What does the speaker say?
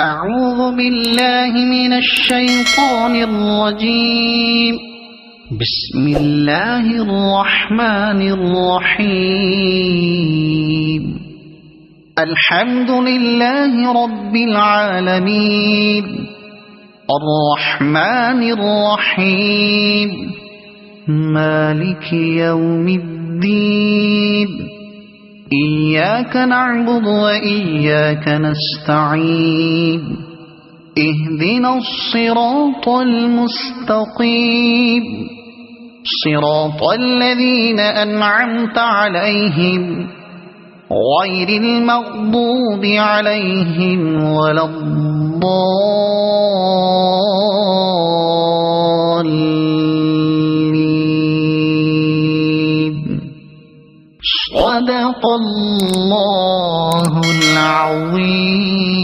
أعوذ بالله من الشيطان الرجيم. بسم الله الرحمن الرحيم. الحمد لله رب العالمين الرحمن الرحيم مالك يوم الدين. إياك نعبد وإياك نستعين. اهدنا الصراط المستقيم صراط الذين أنعمت عليهم غير المغضوب عليهم ولا الضالين. صدق الله العظيم.